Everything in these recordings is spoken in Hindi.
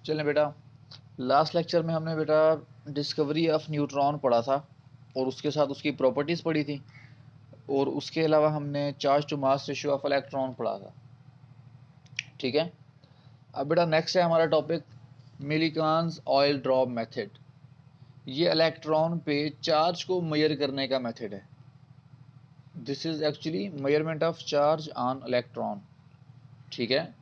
चलें बेटा, लास्ट लेक्चर में हमने बेटा डिस्कवरी ऑफ न्यूट्रॉन पढ़ा था और उसके साथ उसकी प्रॉपर्टीज़ पढ़ी थी, और उसके अलावा हमने charge to mass ratio of electron पढ़ा था। ठीक है, अब बेटा नेक्स्ट है हमारा topic Millikan's oil drop method. ये इलेक्ट्रॉन पे चार्ज को मेजर करने का मेथड है। This is actually measurement of charge on electron. ठीक है,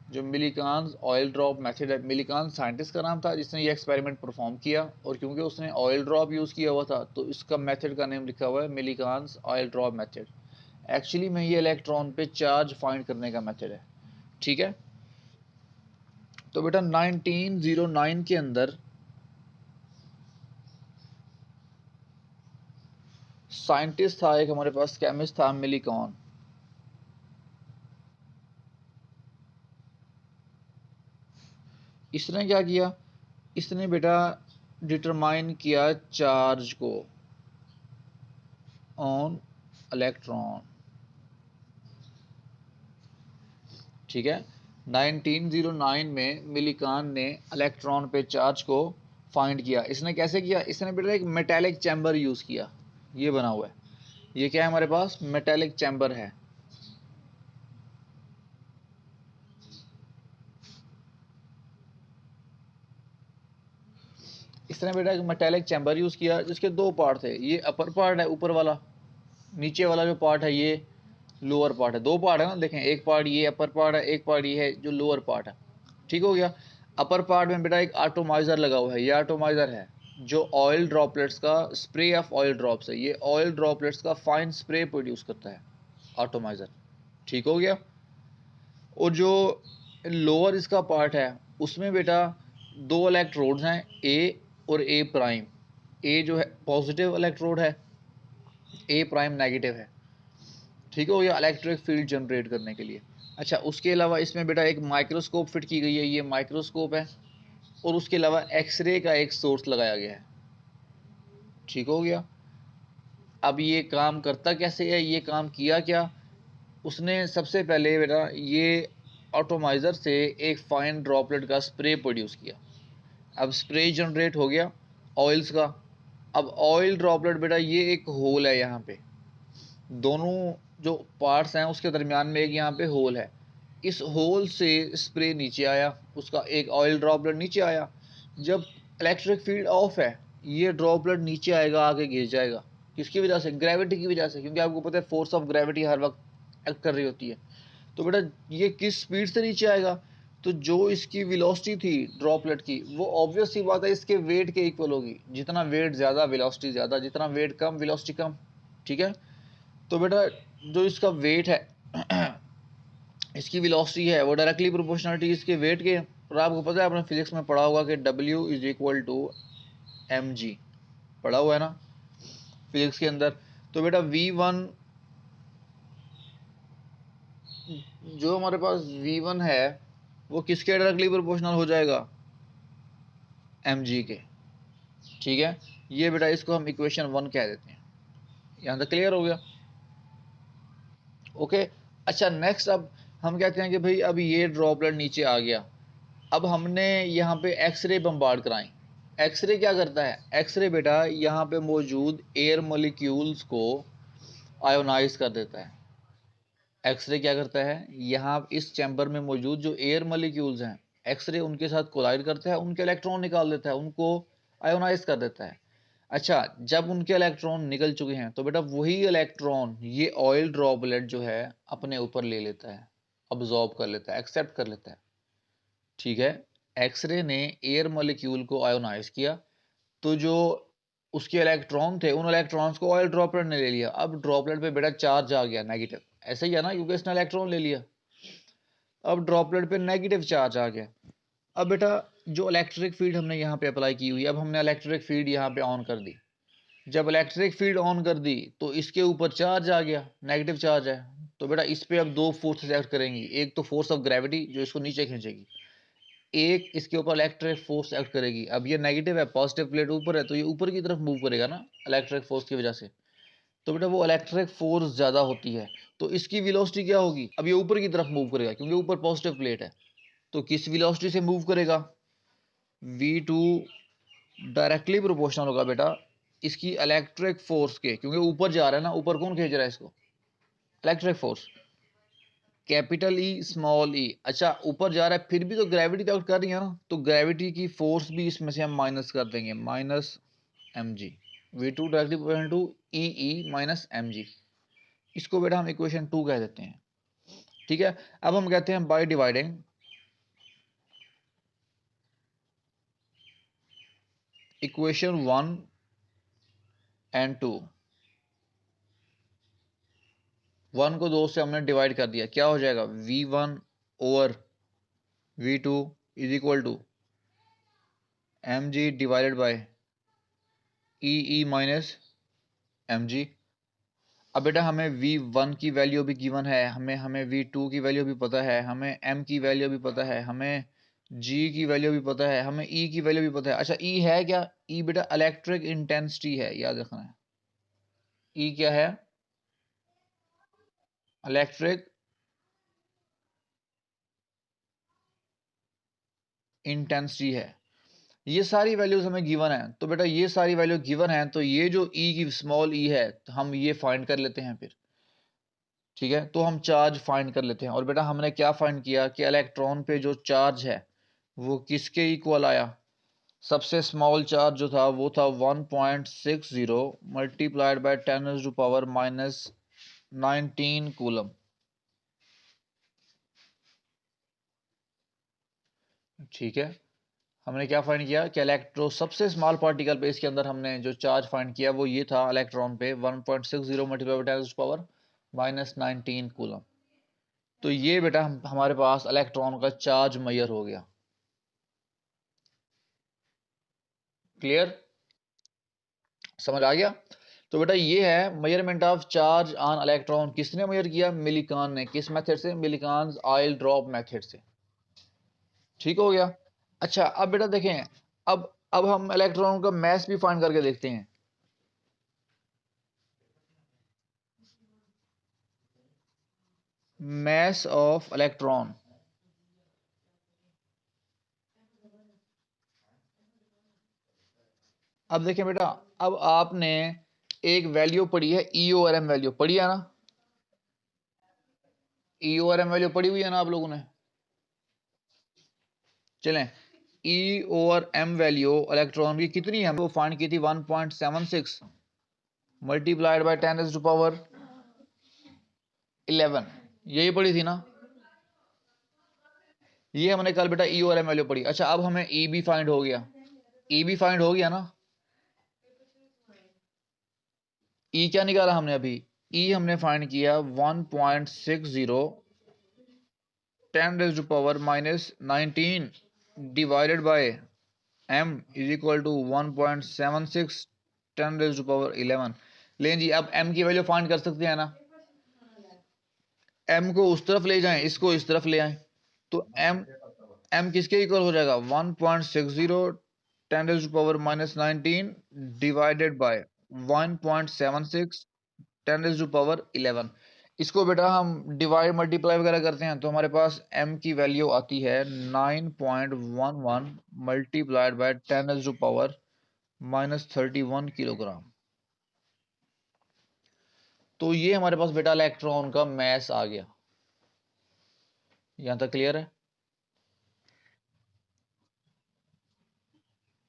जो मिलीकान्स ऑयल ड्रॉप मेथड है, मिलीकान साइंटिस्ट का नाम था जिसने ये एक्सपेरिमेंट परफॉर्म किया, और क्योंकि उसने ऑयल ड्रॉप यूज़ किया हुआ था तो इसका मेथड का नेम लिखा हुआ है मिलीकान्स ऑयल ड्रॉप मेथड। एक्चुअली में ये इलेक्ट्रॉन पे चार्ज फाइंड करने का मेथड है। ठीक है, तो बेटा 1909 के अंदर साइंटिस्ट था एक हमारे पास, केमिस्ट था मिलीकॉन। इसने क्या किया, इसने बेटा डिटरमाइन किया चार्ज को ऑन इलेक्ट्रॉन। ठीक है, 1909 में मिलीकान ने इलेक्ट्रॉन पे चार्ज को फाइंड किया। इसने कैसे किया, इसने बेटा एक मेटेलिक चैम्बर यूज़ किया। ये बना हुआ है, ये क्या है हमारे पास, मेटेलिक चैम्बर है। इसने बेटा एक मेटेलिक चैम्बर यूज़ किया जिसके दो पार्ट थे। ये अपर पार्ट है ऊपर वाला, नीचे वाला जो पार्ट है ये लोअर पार्ट है। दो पार्ट है ना, देखें, एक पार्ट ये अपर पार्ट है, एक पार्ट ये है जो लोअर पार्ट है। ठीक हो गया। अपर पार्ट में बेटा एक एटॉमाइज़र लगा हुआ है। ये एटॉमाइज़र है जो ऑयल ड्रॉपलेट्स का स्प्रे ऑफ ऑयल ड्रॉप्स है, ये ऑयल ड्रॉपलेट्स का फाइन स्प्रे प्रोड्यूस करता है एटॉमाइज़र। ठीक हो गया। और जो लोअर इसका पार्ट है उसमें बेटा दो इलेक्ट्रोड्स हैं, ए और ए प्राइम। ए जो है पॉजिटिव इलेक्ट्रोड है, ए प्राइम नेगेटिव है। ठीक हो गया, इलेक्ट्रिक फील्ड जनरेट करने के लिए। अच्छा, उसके अलावा इसमें बेटा एक माइक्रोस्कोप फिट की गई है, ये माइक्रोस्कोप है, और उसके अलावा एक्सरे का एक सोर्स लगाया गया है। ठीक हो गया। अब ये काम करता कैसे है, ये काम किया क्या, उसने सबसे पहले बेटा ये ऑटोमाइज़र से एक फाइन ड्रॉपलेट का स्प्रे प्रोड्यूस किया। अब स्प्रे जनरेट हो गया ऑयल्स का। अब ऑयल ड्रॉपलेट बेटा ये एक होल है, यहाँ पे दोनों जो पार्ट्स हैं उसके दरमियान में एक यहाँ पे होल है। इस होल से स्प्रे नीचे आया, उसका एक ऑयल ड्रॉपलेट नीचे आया। जब इलेक्ट्रिक फील्ड ऑफ है, ये ड्रॉपलेट नीचे आएगा, आके गिर जाएगा। किसकी वजह से, ग्रेविटी की वजह से, क्योंकि आपको पता है फोर्स ऑफ ग्रेविटी हर वक्त एक्ट कर रही होती है। तो बेटा ये किस स्पीड से नीचे आएगा, तो जो इसकी वेलोसिटी थी ड्रॉपलेट की, वो ऑब्वियस सी बात है इसके वेट के इक्वल होगी। जितना वेट ज़्यादा वेलोसिटी ज़्यादा, जितना वेट कम वेलोसिटी कम। ठीक है, तो बेटा जो इसका वेट है इसकी वेलोसिटी है वो डायरेक्टली प्रोपोर्शनलिटी इसके वेट के। और आपको पता है आपने फिजिक्स में पढ़ा होगा कि W is equal to mg, पढ़ा हुआ है ना फिजिक्स के अंदर। तो बेटा V1 जो हमारे पास V1 है वो किसके डायरेक्टली प्रोपोर्शनल हो जाएगा, mg के। ठीक है, ये बेटा इसको हम इक्वेशन 1 कह देते हैं। यहाँ तक क्लियर हो गया। ओके, अच्छा नेक्स्ट अब हम कहते हैं कि भाई अब ये ड्रॉपलेट नीचे आ गया। अब हमने यहाँ पे एक्सरे बम्बार्ड कराएं। एक्सरे क्या करता है, एक्सरे बेटा यहाँ पे मौजूद एयर मॉलिक्यूल्स को आयोनाइज कर देता है। एक्सरे क्या करता है, यहाँ इस चैम्बर में मौजूद जो एयर मॉलिक्यूल्स हैं, एक्सरे उनके साथ कोलाइड करता है, उनके इलेक्ट्रॉन निकाल देता है, उनको आयोनाइज कर देता है। अच्छा, जब उनके इलेक्ट्रॉन निकल चुके हैं तो बेटा वही इलेक्ट्रॉन ये ऑयल ड्रॉपलेट जो है अपने ऊपर ले लेता है, अब्जॉर्ब कर लेता है, एक्सेप्ट कर लेता है। ठीक है, एक्सरे ने एयर मॉलिक्यूल को आयोनाइज किया, तो जो उसके इलेक्ट्रॉन थे उन इलेक्ट्रॉन्स को ऑयल ड्रॉपलेट ने ले लिया। अब ड्रॉपलेट पे बेटा चार्ज आ गया नेगेटिव, ऐसे ही है ना, क्योंकि इसने इलेक्ट्रॉन ले लिया। अब ड्रॉपलेट पे नेगेटिव चार्ज आ गया। अब बेटा जो इलेक्ट्रिक फील्ड हमने यहाँ पे अप्लाई की हुई, अब हमने इलेक्ट्रिक फील्ड यहाँ पे ऑन कर दी। जब इलेक्ट्रिक फील्ड ऑन कर दी तो इसके ऊपर चार्ज आ गया, नेगेटिव चार्ज है। तो बेटा इस पे अब दो फोर्सेस एक्ट करेंगी, एक तो फोर्स ऑफ ग्रेविटी जो इसको नीचे खींचेगी, एक इसके ऊपर इलेक्ट्रिक फोर्स एक्ट करेगी। अब ये नेगेटिव है, पॉजिटिव प्लेट ऊपर है, तो ये ऊपर की तरफ मूव करेगा ना इलेक्ट्रिक फोर्स की वजह से। तो बेटा वो इलेक्ट्रिक फोर्स ज़्यादा होती है, तो इसकी वेलोसिटी क्या होगी, अब ये ऊपर की तरफ मूव करेगा क्योंकि ऊपर पॉजिटिव प्लेट है। तो किस वेलोसिटी से मूव करेगा, V2 डायरेक्टली प्रोपोर्शनल होगा बेटा इसकी इलेक्ट्रिक फोर्स के, क्योंकि ऊपर जा रहा है ना, ऊपर कौन खींच रहा है इसको? Electric force, capital E small E. अच्छा ऊपर जा रहा है फिर भी तो ग्रेविटी तो कर रही है ना, तो ग्रेविटी की फोर्स भी इसमें से हम माइनस कर देंगे, minus m g. V2 directly proportional to e e minus m g. इसको बेटा हम इक्वेशन 2 कह देते हैं। ठीक है, अब हम कहते हैं बाय डिवाइडिंग इक्वेशन 1 एंड 2, 1 को 2 से हमने डिवाइड कर दिया, क्या हो जाएगा? V1 over V2 is equal to m g divided by e e minus m g. अब बेटा हमें V1 की वैल्यू भी गिवन है, हमें हमें V2 की वैल्यू भी पता है, हमें M की वैल्यू भी पता है, हमें G की वैल्यू भी पता है, हमें E की वैल्यू भी पता है। अच्छा E है क्या? E बेटा इलेक्ट्रिक इंटेंसिटी है, याद रखना है। E क्या है? इलेक्ट्रिक इंटेंसिटी है। ये सारी वैल्यूज हमें गिवन है, तो बेटा ये सारी वैल्यू गिवन है, तो ये जो E की स्मॉल e है तो हम ये फाइंड कर लेते हैं फिर। ठीक है, तो हम चार्ज फाइंड कर लेते हैं। और बेटा हमने क्या फाइंड किया कि इलेक्ट्रॉन पे जो चार्ज है वो किसके इक्वल आया? सबसे स्मॉल चार्ज जो था वो था 1.60 multiplied by 10 to power minus 19 coulomb. ठीक है, हमने क्या फाइंड किया कि इलेक्ट्रो सबसे स्मॉल पार्टिकल पे इसके अंदर हमने जो चार्ज फाइंड किया वो ये था, इलेक्ट्रॉन पे 1.60 multiplied by 10 to power minus 19 coulomb. तो ये बेटा हमारे पास इलेक्ट्रॉन का चार्ज मेजर हो गया। क्लियर? समझ आ गया? तो बेटा ये है measurement of charge on electron. किसने मेजर किया? मिलिकॉन ने। किस मेथड से? मिलिकॉन्स ऑयल ड्रॉप मेथड से। ठीक हो गया? अच्छा अब बेटा देखें, अब हम इलेक्ट्रॉन का मैस भी फाइंड करके देखते हैं। Mass of electron. अब देखें बेटा, अब आपने एक वैल्यू पढ़ी है, ई और एम वैल्यू पढ़ी है ना? ई और एम वैल्यू पढ़ी हुई है ना आप लोगों ने? चलें, ई और एम वैल्यू इलेक्ट्रॉन की कितनी है वो फाइंड की थी? 1.76 मल्टीप्लाइड बाय 10 टू पावर 11, यही पढ़ी थी ना? ये हमने कल बेटा ई और एम वैल्यू पढ़ी। अच्छा अब हमें ई भी फाइंड हो गया। ई भी फाइंड हो गया ना? ई क्या निकाला हमने अभी? ई हमने फाइंड किया 1.60 10 raise to power minus 19 divided by m is equal to 1.76 10 raise to power 11। लें जी, अब m की वैल्यू फाइंड कर सकते हैं ना? m को उस तरफ ले जाएं, इसको इस तरफ ले आएं, तो m किसके इक्वल हो जाएगा? 1.60 10 raise to power minus 19 divided by 1.76 10 raise to power 11। इसको बेटा हम डिवाइड मल्टीप्लाई वगैरह करते हैं तो हमारे पास m की वैल्यू आती है 9.11 multiplied by 10 raise to power minus 31 kilogram. तो ये हमारे पास बेटा इलेक्ट्रॉन का मैस आ गया। यहां तक क्लियर है?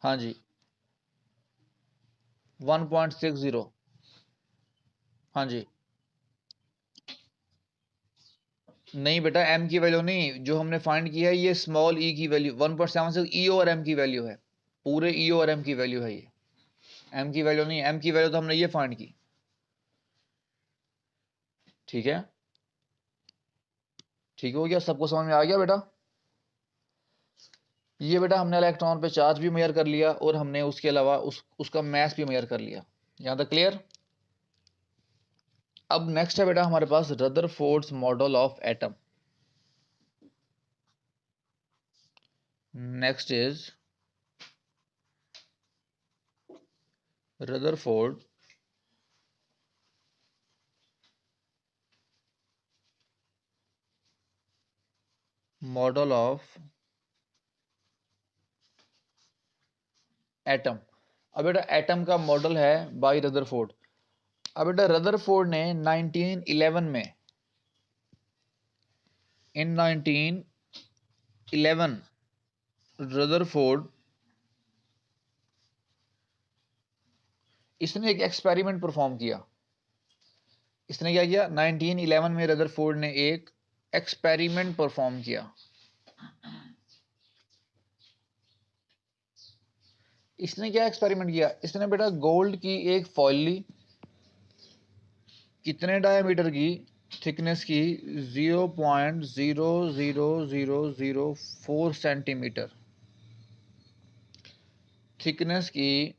हाँ जी, 1.60। हाँ जी, नहीं बेटा m की वैल्यू नहीं, जो हमने फाइंड किया है ये स्मॉल e की वैल्यू 1.76 e और m की वैल्यू है, पूरे e और m की वैल्यू है ये, m की वैल्यू नहीं। m की वैल्यू तो हमने ये फाइंड की। ठीक है, ठीक हो गया? सबको समझ में आ गया बेटा? ये बेटा हमने इलेक्ट्रॉन पे चार्ज भी मेजर कर लिया और हमने उसके अलावा उसका मैस भी मेजर कर लिया। यहां तक क्लियर? अब नेक्स्ट है बेटा हमारे पास Rutherford's model of atom. Next is Rutherford model of atom. अब बेटा एटम का मॉडल है बाय रदरफोर्ड। अब बेटा रदरफोर्ड ने 1911 में, इन 1911 रदरफोर्ड इसने एक एक्सपेरिमेंट परफॉर्म किया। इसने क्या किया? 1911 में रदरफोर्ड ने एक एक्सपेरिमेंट परफॉर्म किया। इसने क्या एक्सपेरिमेंट किया? इसने बेटा गोल्ड की एक फॉइल ली, कितने डायमीटर की? थिकनेस की 0.00004 सेंटीमीटर थिकनेस की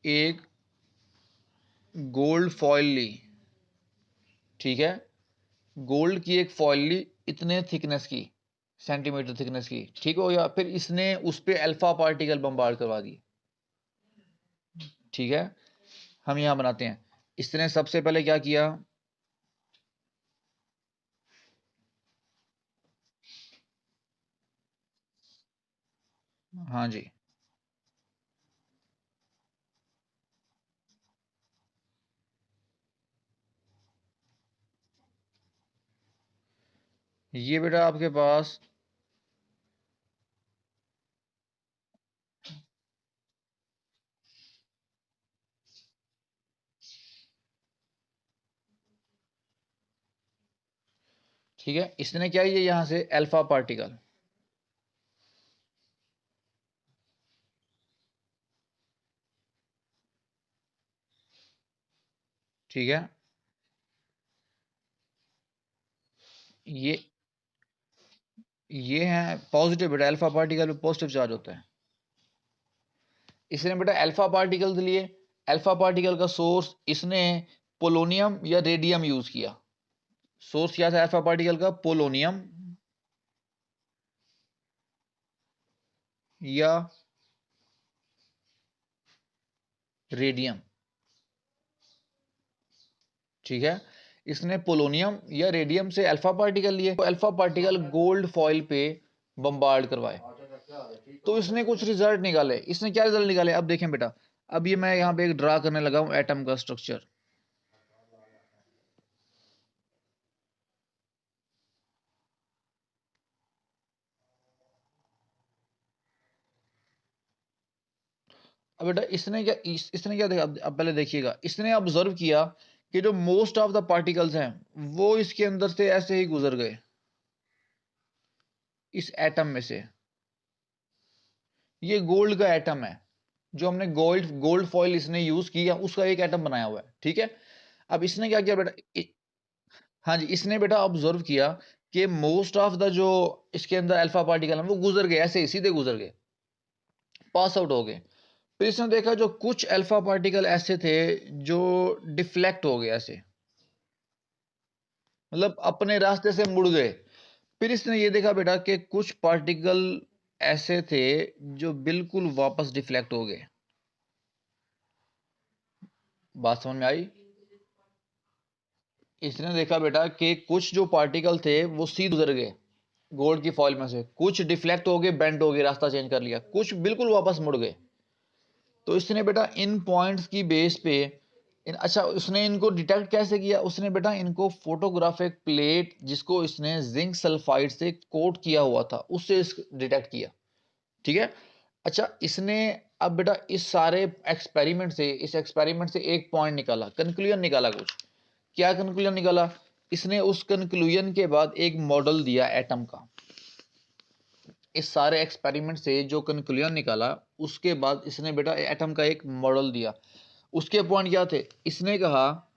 एक गोल्ड फॉइल ली। ठीक है, गोल्ड की एक फॉइल ली इतने थिकनेस की, सेंटीमीटर थिकनेस की, ठीक हो गया। फिर इसने उस पर अल्फा पार्टिकल बम्बार्ड करवा दी। ठीक है, हम यहां बनाते हैं। इसने सबसे पहले क्या किया? हाँ जी, ये बेटा आपके पास ठीक है, इसने क्या किया? यहां से अल्फा पार्टिकल, ठीक है, ये ये है पॉजिटिव बेटा, अल्फा पार्टिकल में पॉजिटिव चार्ज होता है। इसने बेटा अल्फा पार्टिकल्स लिए। अल्फा पार्टिकल का सोर्स इसने पोलोनियम या रेडियम यूज किया। सोर्स क्या था अल्फा पार्टिकल का? पोलोनियम या रेडियम। ठीक है, इसने पोलोनियम या रेडियम से अल्फा पार्टिकल लिए, तो अल्फा पार्टिकल गोल्ड फॉइल पे बम्बार्ड करवाए, तो इसने कुछ रिजल्ट निकाले। इसने क्या रिजल्ट निकाले? अब देखें बेटा, अब ये मैं यहां पे एक ड्रा करने लगा हूं एटम का स्ट्रक्चर। अब बेटा इसने क्या देखा? अब पहले देखिएगा, इसने ऑब्जर्व किया कि जो मोस्ट ऑफ द पार्टिकल्स हैं वो इसके अंदर से ऐसे ही गुजर गए, इस एटम में से। ये गोल्ड का एटम है, जो हमने गोल्ड गोल्ड फॉइल इसने यूज किया, उसका एक एटम बनाया हुआ है। ठीक है, अब इसने क्या किया बेटा? हाँ जी, इसने बेटा ऑब्जर्व किया कि मोस्ट ऑफ द जो इसके अंदर अल्फा पार्टिकल है वो गुजर गए, ऐसे ही सीधे गुजर गए, पास आउट हो गए। फिर इसने देखा जो कुछ अल्फा पार्टिकल ऐसे थे जो डिफ्लेक्ट हो गए, ऐसे मतलब अपने रास्ते से मुड़ गए। फिर इसने ये देखा बेटा कि कुछ पार्टिकल ऐसे थे जो बिल्कुल वापस डिफ्लेक्ट हो गए। बात समझ में आई? इसने देखा बेटा कि कुछ जो पार्टिकल थे वो सीधे गुजर गए गोल्ड की फॉइल में से, कुछ डिफ्लेक्ट हो गए, बेंड हो गए, रास्ता चेंज कर लिया, कुछ बिल्कुल वापस मुड़ गए। तो इसने बेटा इन पॉइंट्स की बेस पे अच्छा उसने इनको डिटेक्ट कैसे किया? उसने बेटा इनको फोटोग्राफिक प्लेट जिसको इसने जिंक सल्फाइड से कोट किया हुआ था उससे डिटेक्ट किया। ठीक है, अच्छा इसने अब बेटा इस सारे एक्सपेरिमेंट से, इस एक्सपेरिमेंट से एक पॉइंट निकाला, कंक्लूजन निकाला कुछ। क्या कंक्लूजन निकाला? इसने उस कंक्लूजन के बाद एक मॉडल दिया एटम का। इस सारे एक्सपेरिमेंट से जो कंक्लूजन निकाला उसके बाद इसने बेटा एटम का एक मॉडल दिया। उसके पॉइंट क्या थे? इसने कहा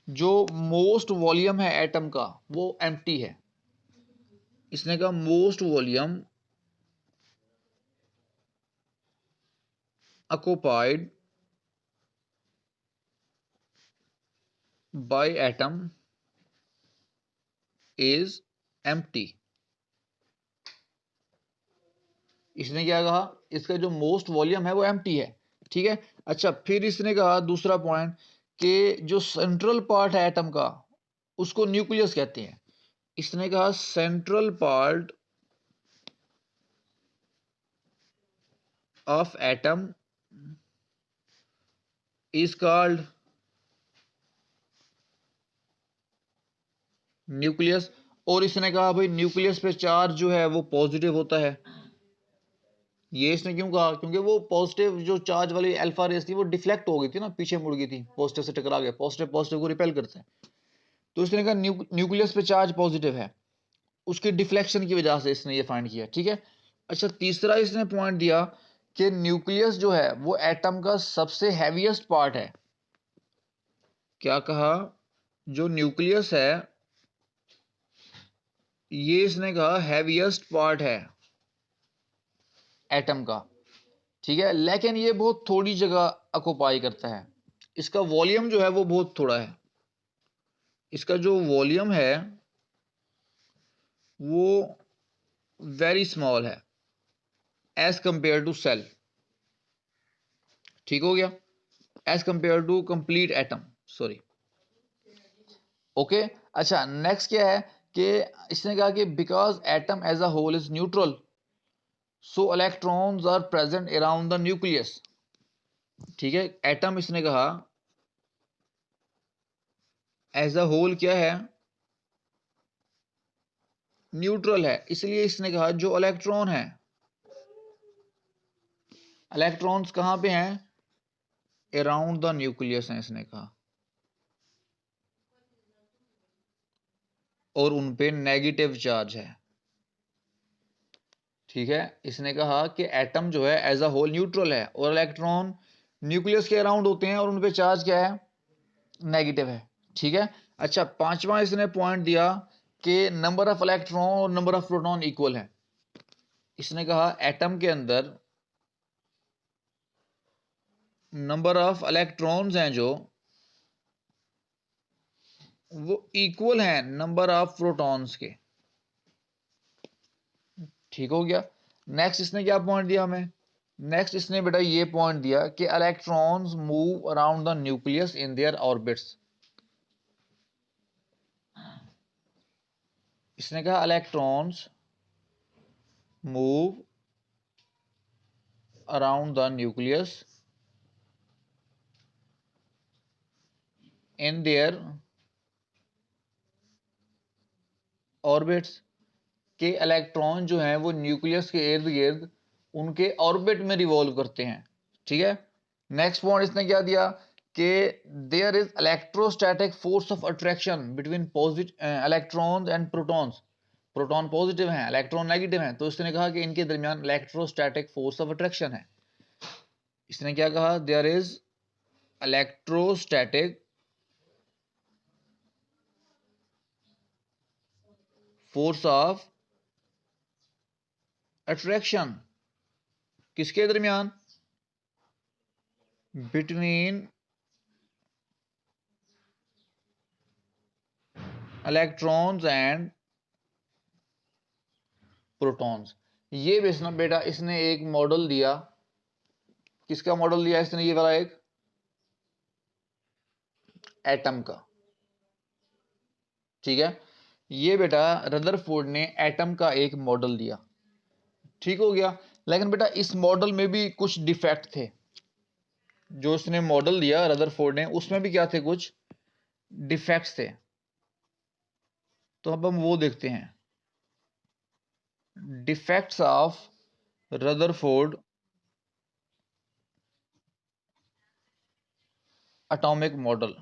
जो मोस्ट वॉल्यूम है एटम का वो एम्प्टी है। इसने कहा most volume occupied by atom is empty। इसने क्या कहा? इसका जो मोस्ट वॉल्यूम है वो एम्प्टी है। ठीक है, अच्छा फिर इसने कहा दूसरा पॉइंट कि जो सेंट्रल पार्ट है एटम का उसको न्यूक्लियस कहते हैं। इसने कहा central part of atom is called nucleus. और इसने कहा भाई न्यूक्लियस पे चार्ज जो है वो पॉजिटिव होता है। ये इसने क्यों कहा? क्योंकि वो पॉजिटिव जो चार्ज वाली अल्फा रेस थी वो डिफ्लेक्ट हो गई थी ना, पीछे मुड़ गई थी, पॉजिटिव से टकरा गया। पॉजिटिव पॉजिटिव को रिपेल करता है। तो इसने कहा न्यूक्लियस पे चार्ज पॉजिटिव है, उसके डिफ्लेक्शन की वजह से इसने ये फाइंड किया। ठीक है। अच्छा, तीसरा इसने पॉइंट दिया कि न्यूक्लियस जो है वो एटम का सबसे हैवीएस्ट पार्ट है। क्या कहा? जो न्यूक्लियस है ये इसने कहा हैवीएस्ट पार्ट है एटम का। ठीक है, लेकिन ये बहुत थोड़ी जगह ऑक्युपाई करता है। इसका वॉल्यूम जो है वो बहुत थोड़ा है। इसका जो वॉल्यूम है वो वेरी स्मॉल है एज कंपेयर टू सेल। ठीक हो गया? As compare to complete atom, sorry. Okay. अच्छा, नेक्स्ट क्या है कि इसने कहा कि because atom as a whole is neutral so electrons are present around the nucleus. ठीक है, एटम इसने कहा एज अ होल क्या है? न्यूट्रल है। इसलिए इसने कहा जो इलेक्ट्रॉन है, इलेक्ट्रॉन्स कहां पे हैं? अराउंड द न्यूक्लियस है इसने कहा, और उन पे नेगेटिव चार्ज है। ठीक है, इसने कहा कि एटम जो है एज अ होल न्यूट्रल है और इलेक्ट्रॉन न्यूक्लियस के अराउंड होते हैं और उन पे चार्ज क्या है? नेगेटिव है। ठीक है। अच्छा, पांचवा इसने पॉइंट दिया कि नंबर ऑफ इलेक्ट्रॉन और नंबर ऑफ प्रोटॉन इक्वल है। इसने कहा एटम के अंदर नंबर ऑफ इलेक्ट्रॉन्स हैं जो वो इक्वल हैं नंबर ऑफ प्रोटॉन्स के। ठीक हो गया। नेक्स्ट इसने क्या पॉइंट दिया हमें? नेक्स्ट इसने बेटा ये पॉइंट दिया कि electrons move around the nucleus in their orbits. इसने कहा electrons move around the nucleus in their orbits, के इलेक्ट्रॉन जो हैं वो न्यूक्लियस के इर्द गिर्द उनके ऑर्बिट में रिवॉल्व करते हैं। ठीक है। नेक्स्ट पॉइंट इसने क्या दिया कि there is electrostatic force of attraction between positive electrons and protons. Proton positive हैं, इलेक्ट्रॉन नेगेटिव हैं, तो इसने कहा कि इनके दरमियान इलेक्ट्रोस्टैटिक फोर्स ऑफ अट्रैक्शन है। इसने क्या कहा? There is electrostatic force of attraction किसके दरमियान? Between electrons and protons. ये बेटा इसने एक मॉडल दिया। किसका मॉडल दिया इसने? ये वाला एक एटम का। ठीक है, ये बेटा रदरफोर्ड ने एटम का एक मॉडल दिया। ठीक हो गया। लेकिन बेटा इस मॉडल में भी कुछ डिफेक्ट थे। जो उसने मॉडल दिया रदरफोर्ड ने, उसमें भी क्या थे? कुछ डिफेक्ट्स थे। तो अब हम वो देखते हैं, defects of Rutherford atomic model.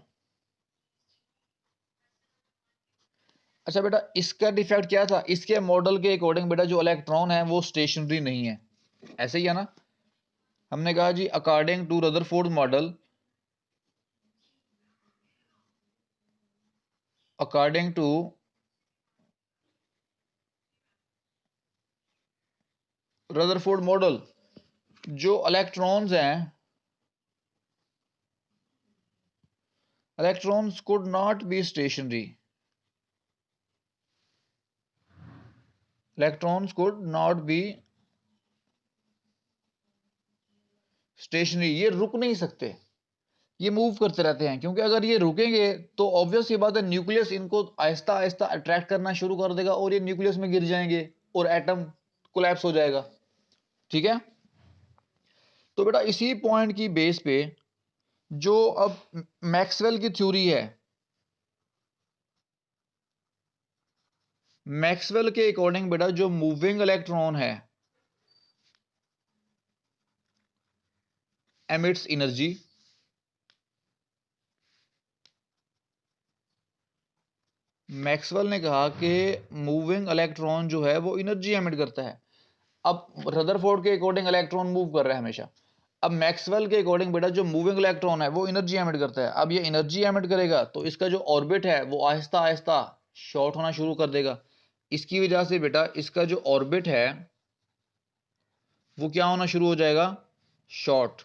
अच्छा बेटा, इसका डिफेक्ट क्या था? इसके मॉडल के अकॉर्डिंग बेटा जो इलेक्ट्रॉन है वो स्टेशनरी नहीं है। ऐसे ही है ना? हमने कहा जी according to Rutherford model, according to Rutherford model जो इलेक्ट्रॉन्स हैं, electrons could not be stationary. Electrons could not be stationary. ये रुक नहीं सकते, ये मूव करते रहते हैं। क्योंकि अगर ये रुकेंगे तो ऑब्वियस ये बात है न्यूक्लियस इनको आहिस्ता आहिस्ता अट्रैक्ट करना शुरू कर देगा और ये न्यूक्लियस में गिर जाएंगे और एटम कोलैप्स हो जाएगा। ठीक है। तो बेटा इसी पॉइंट की बेस पे जो अब मैक्सवेल की थ्योरी है, मैक्सवेल के अकॉर्डिंग बेटा जो मूविंग इलेक्ट्रॉन है एमिट्स एनर्जी, मैक्सवेल ने कहा कि मूविंग इलेक्ट्रॉन जो है वो एनर्जी एमिट करता है। अब रदरफोर्ड के अकॉर्डिंग इलेक्ट्रॉन मूव कर रहा है हमेशा। अब मैक्सवेल के अकॉर्डिंग बेटा जो मूविंग इलेक्ट्रॉन है वो एनर्जी एमिट करता है। अब ये एनर्जी एमिट करेगा तो इसका जो ऑर्बिट है वो आहिस्ता आहिस्ता शॉर्ट होना शुरू कर देगा। इसकी वजह से बेटा इसका जो ऑर्बिट है वो क्या होना शुरू हो जाएगा, short.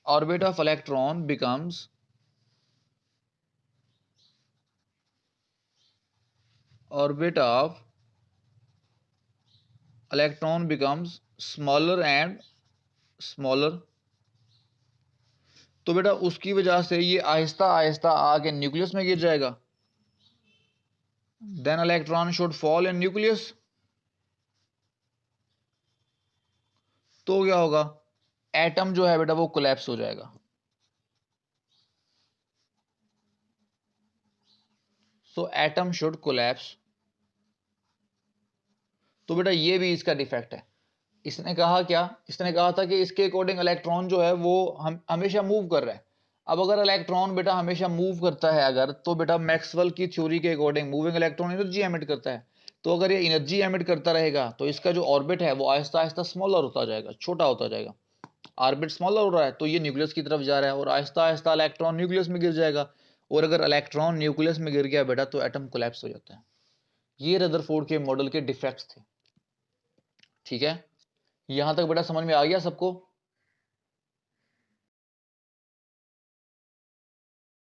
Orbit of electron becomes orbit of electron becomes smaller and smaller। तो बेटा उसकी वजह से ये आहिस्ता आहिस्ता आके न्यूक्लियस में गिर जाएगा। Then electron should fall in nucleus. तो क्या होगा, एटम जो है बेटा वो कोलैप्स हो जाएगा। सो एटम शुड कोलैप्स। तो बेटा ये भी इसका डिफेक्ट है। इसने कहा क्या, इसने कहा था कि इसके अकॉर्डिंग इलेक्ट्रॉन जो है वो हम हमेशा मूव कर रहा है। अब अगर इलेक्ट्रॉन बेटा हमेशा मूव करता है अगर, तो बेटा मैक्सवेल की थ्योरी के according moving electron energy emit करता है। तो अगर ये एनर्जी एमिट करता रहेगा तो इसका जो ऑर्बिट है वो आहिस्ता आहिस्ता स्मॉलर होता जाएगा, छोटा होता जाएगा। ऑर्बिट स्मॉलर हो रहा है तो ये न्यूक्लियस की तरफ जा रहा है और आहिस्ता आहिस्ता इलेक्ट्रॉन न्यूक्लियस में गिर जाएगा। और अगर इलेक्ट्रॉन न्यूक्लियस में गिर गया बेटा तो एटम कोलैप्स हो जाता है। ये रदरफोर्ड के मॉडल के डिफेक्ट्स थे। ठीक है, यहां तक बेटा समझ में आ गया सबको।